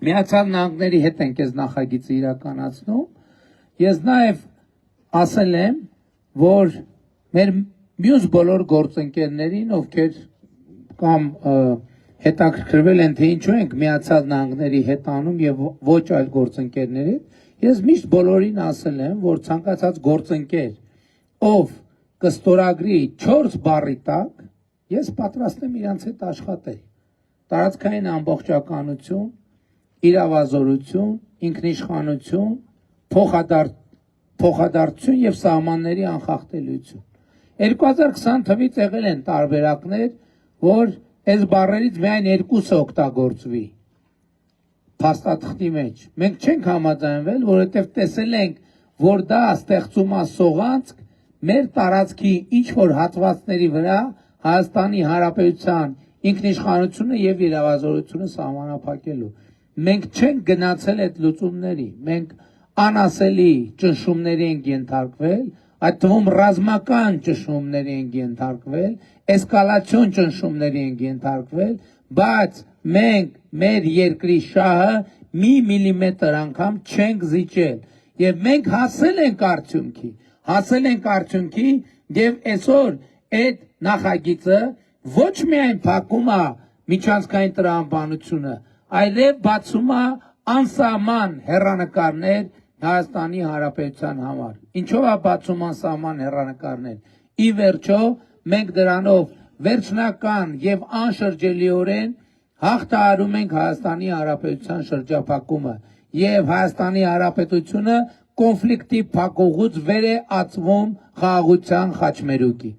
Միացյալ Նահանգների հետ ենք այս նախագիծը իրականացնում։ Ես նաև ասել եմ, որ մեր մյուս բոլոր գործընկերներին, ովքեր կամ հետաքրքրվել են, թե ինչու ենք Միացյալ Նահանգների հետ անում եւ ոչ այլ գործընկերների, ես միշտ բոլորին ասել եմ, որ ցանկացած գործընկեր, ով կստորագրի 4 բառի տակ, ես պատրաստ եմ իրանց հետ աշխատել։ Տարածքային ամբողջականություն, իրավազորություն, ինքնիշխանություն, փոխադարձություն եւ սահմանների անխախտելիություն։ 2020 թվից եղել են տարբերակներ, որ այս բառերից միայն 2-ը օգտագործվի փաստաթղթի մեջ։ Մենք չենք համաձայնվել, որովհետեւ տեսել ենք, որ դա ստեղծում է սողանցք մեր տարածքի ինչ որ հատվածների վրա Հայաստանի Հանրապետության ինքնիշխանությունը եւ իրավազորությունը սահմանափակելու։ Մենք չենք գնացել այդ լուծումների, մենք անասելի ճնշումների ենք ենթարկվել, այդ թվում ռազմական ճնշումների ենք ենթարկվել, էսկալացիոն ճնշումների ենք ենթարկվել, բայց մենք մեր երկրի շահը մի միլիմետր անգամ չենք զիջել եւ մենք հասել ենք արդյունքի եւ այսօր այդ նախագիծը ոչ միայն փակում է միջանցքային տրամաբանությունը, այլև բացում է անսահման հեռանկարներ Հայաստանի Հանրապետության համար։ Ինչով է բացում անսահման հեռանկարներ։ Ի վերջո մենք դրանով վերջնական եւ անշրջելիորեն հաղթահարում ենք Հայաստանի Հանրապետության շրջափակումը եւ Հայաստանի Հանրապետությունը կոնֆլիկտի փակուղուց վեր է ածվում խաղաղության խաչմերուկի։